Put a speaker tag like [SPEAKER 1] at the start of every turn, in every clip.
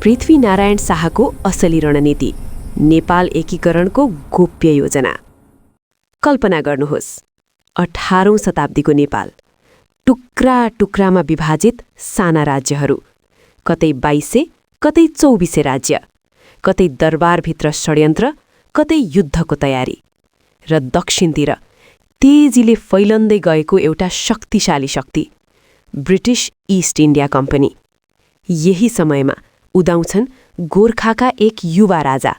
[SPEAKER 1] पृथ्वीनारायण शाहको असली रणनीति, नेपाल एकीकरणको गोप्य योजना। कल्पना गर्नुहोस्, 18औं शताब्दीको नेपाल, टुक्रा टुक्रामा विभाजित साना राज्यहरू, कतै 22 कतै 24 राज्य, कतै दरबारभित्र षड्यन्त्र, कतै युद्धको तयारी, र दक्षिणतिर तेजीले फैलन्दै गएको एउटा शक्तिशाली शक्ति, ब्रिटिस इस्ट इन्डिया कम्पनी। यही समयमा उदाउँछन् गोर्खाका एक युवा राजा,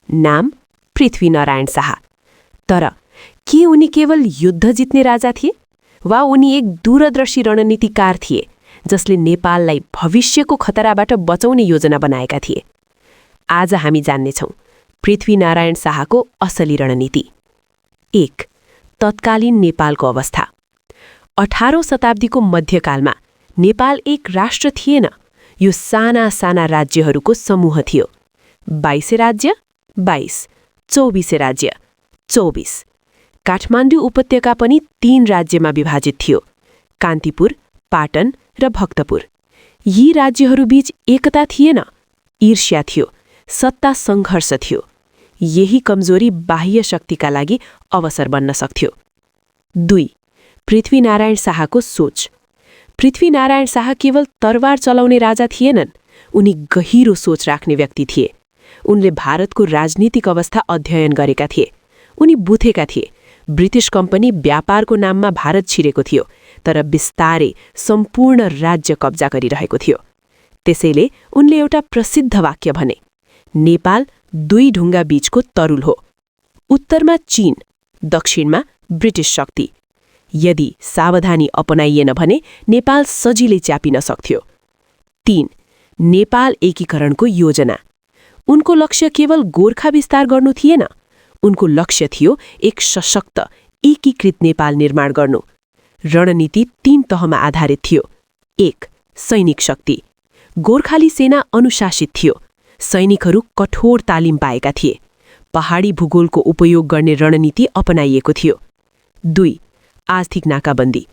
[SPEAKER 1] नाम पृथ्वीनारायण शाह। तर के उनी केवल युद्ध जित्ने राजा थिए, वा उनी एक दूरदर्शी रणनीतिकार थिए जसले नेपाललाई भविष्यको खतराबाट बचाउने योजना बनाएका थिए? आज हामी जान्नेछौँ पृथ्वीनारायण शाहको असली रणनीति। 1. तत्कालीन नेपालको अवस्था। 18औं शताब्दीको मध्यकालमा नेपाल एक राष्ट्र थिएन, यो साना साना राज्यहरूको समूह थियो। 22 राज्य 22, 24 राज्य 24। काठमाडौँ उपत्यका पनि 3 राज्यमा विभाजित थियो, कान्तिपुर, पाटन र भक्तपुर। यी राज्यहरूबीच एकता थिएन, ईर्ष्या थियो, सत्ता सङ्घर्ष थियो। यही कमजोरी बाह्य शक्तिका लागि अवसर बन्न सक्थ्यो। 2. पृथ्वीनारायण शाहको सोच। पृथ्वीनारायण शाह केवल तरवार चलाउने राजा थिएनन्, उनी गहिरो सोच राख्ने व्यक्ति थिए। उनले भारतको राजनीतिक अवस्था अध्ययन गरेका थिए। उनी बुझेका थिए ब्रिटिस कम्पनी व्यापारको नाममा भारत छिरेको थियो, तर बिस्तारै सम्पूर्ण राज्य कब्जा गरिरहेको थियो। त्यसैले उनले एउटा प्रसिद्ध वाक्य भने, नेपाल 2 ढुङ्गा बीचको तरुल हो। उत्तरमा चीन, दक्षिणमा ब्रिटिस शक्ति। यदि सावधानी अपनाइएन भने नेपाल सजिलै च्यापिन सक्थ्यो। 3. नेपाल एकीकरणको योजना। उनको लक्ष्य केवल गोर्खा विस्तार गर्नु थिएन, उनको लक्ष्य थियो एक सशक्त, एकीकृत नेपाल निर्माण गर्नु। रणनीति 3 तहमा आधारित थियो। 1. सैनिक शक्ति। गोर्खाली सेना अनुशासित थियो, सैनिकहरू कठोर तालिम पाएका थिए। पहाडी भूगोलको उपयोग गर्ने रणनीति अपनाइएको थियो। 2. आर्थिक नाकाबन्दी।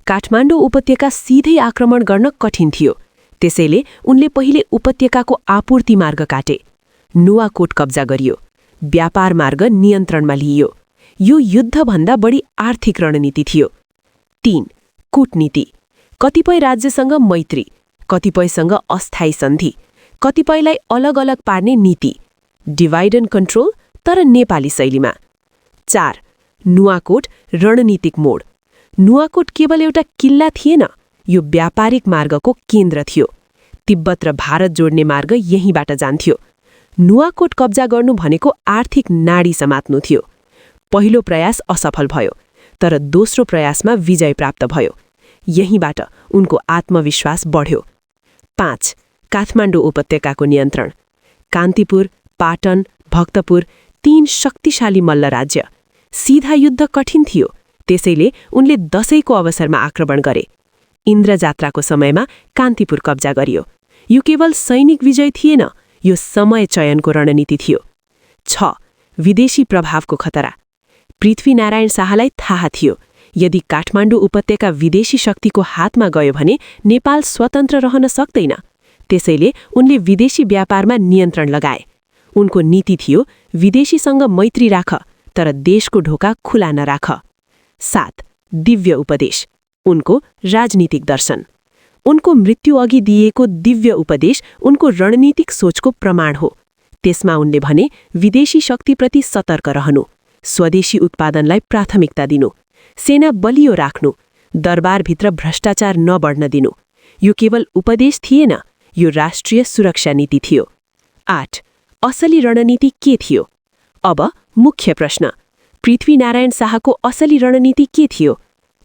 [SPEAKER 1] काठमाडौँ उपत्यका सिधै आक्रमण गर्न कठिन थियो, त्यसैले उनले पहिले उपत्यकाको आपूर्ति मार्ग काटे। नुवाकोट कब्जा गरियो, व्यापार मार्ग नियन्त्रणमा लिइयो। यो युद्धभन्दा बढी आर्थिक रणनीति थियो। 3. कूटनीति। कतिपय राज्यसँग मैत्री, कतिपयसँग अस्थायी सन्धि, कतिपयलाई अलग अलग पार्ने नीति। डिभाइड एन्ड कन्ट्रोल, तर नेपाली शैलीमा। 4. नुवाकोट रणनीतिक मोड। नुवाकोट केवल एउटा किल्ला थिएन, यो व्यापारिक मार्गको केन्द्र थियो। तिब्बत र भारत जोड्ने मार्ग यहीँबाट जान्थ्यो। नुवाकोट कब्जा गर्नु भनेको आर्थिक नाडी समात्नु थियो। पहिलो प्रयास असफल भयो, तर दोस्रो प्रयासमा विजय प्राप्त भयो। यहीँबाट उनको आत्मविश्वास बढ्यो। 5. काठमाडौँ उपत्यकाको नियन्त्रण। कान्तिपुर, पाटन, भक्तपुर 3 शक्तिशाली मल्ल राज्य। सीधा युद्ध कठिन थियो, त्यसैले उनले दशैँको अवसरमा आक्रमण गरे। इन्द्रजात्राको समयमा कान्तिपुर कब्जा गरियो। यो केवल सैनिक विजय थिएन, यो समय चयनको रणनीति थियो। 6. विदेशी प्रभावको खतरा। पृथ्वीनारायण शाहलाई थाहा थियो यदि काठमाडौँ उपत्यका विदेशी शक्तिको हातमा गयो भने नेपाल स्वतन्त्र रहन सक्दैन। त्यसैले उनले विदेशी व्यापारमा नियन्त्रण लगाए। उनको नीति थियो विदेशीसँग मैत्री राख, तर देशको ढोका खुला नराख। 7. दिव्य उपदेश। उनको राजनीतिक दर्शन। उनको मृत्युअघि दिएको दिव्य उपदेश उनको रणनीतिक सोचको प्रमाण हो। त्यसमा उनले भने विदेशी शक्तिप्रति सतर्क रहनु, स्वदेशी उत्पादनलाई प्राथमिकता दिनु, सेना बलियो राख्नु, दरबारभित्र भ्रष्टाचार नबढ्न दिनु। यो केवल उपदेश थिएन, यो राष्ट्रिय सुरक्षा नीति थियो। 8. असली रणनीति के थियो? अब मुख्य प्रश्न, पृथ्वीनारायण शाहको असली रणनीति के थियो?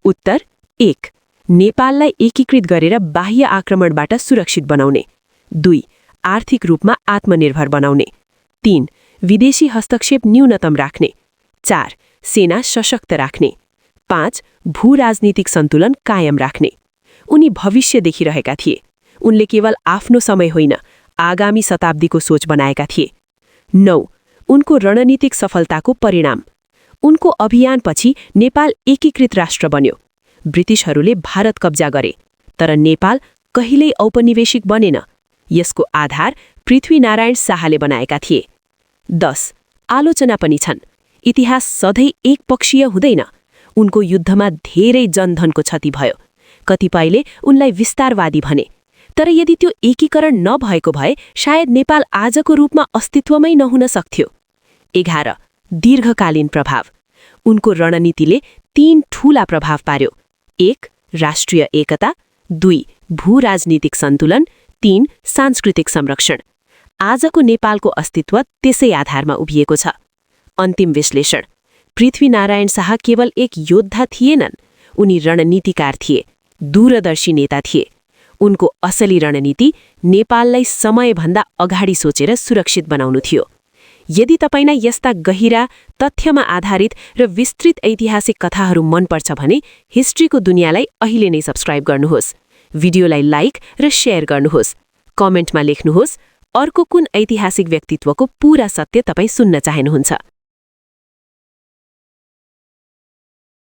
[SPEAKER 1] उत्तर 1. नेपाललाई एकीकृत गरेर बाह्य आक्रमणबाट सुरक्षित बनाउने। 2. आर्थिक रूपमा आत्मनिर्भर बनाउने। 3. विदेशी हस्तक्षेप न्यूनतम राख्ने। 4. सेना सशक्त राख्ने। 5. भू-राजनीतिक सन्तुलन कायम राख्ने। उनी भविष्य देखिरहेका थिए। उनले केवल आफ्नो समय होइन, आगामी शताब्दीको सोच बनाएका थिए। 9. उनको रणनीतिक सफलताको परिणाम। उनको अभियानपछि नेपाल एकीकृत राष्ट्र बन्यो। ब्रिटिशहरूले भारत कब्जा गरे, तर नेपाल कहिल्यै औपनिवेशिक बनेन। यसको आधार पृथ्वीनारायण शाहले बनाएका थिए। 10. आलोचना पनि छन्। इतिहास सधैँ एकपक्षीय हुँदैन। उनको युद्धमा धेरै जनधनको क्षति भयो। कतिपयले उनलाई विस्तारवादी भने। तर यदि त्यो एकीकरण नभएको भए सायद नेपाल आजको रूपमा अस्तित्वमै नहुन सक्थ्यो। 11. दीर्घकालीन प्रभाव। उनको रणनीतिले 3 ठूला प्रभाव पार्यो। 1. राष्ट्रिय एकता, 2. भू-राजनीतिक सन्तुलन, 3. सांस्कृतिक संरक्षण। आजको नेपालको अस्तित्व त्यसै आधारमा उभिएको छ। अन्तिम विश्लेषण। पृथ्वीनारायण शाह केवल एक योद्धा थिएनन्, उनी रणनीतिकार थिए, दूरदर्शी नेता थिए। उनको असली रणनीति नेपाललाई समयभन्दा अगाडि सोचेर सुरक्षित बनाउनु थियो। यदि तपाईलाई यस्ता गहिरा, तथ्यमा आधारित र विस्तृत ऐतिहासिक कथाहरू मनपर्छ भने हिस्ट्रीको दुनियाँलाई अहिले नै सब्स्क्राइब गर्नुहोस्। भिडियोलाई लाइक र शेयर गर्नुहोस्। कमेन्टमा लेख्नुहोस् अर्को कुन ऐतिहासिक व्यक्तित्वको पूरा सत्य तपाईँ सुन्न चाहनुहुन्छ।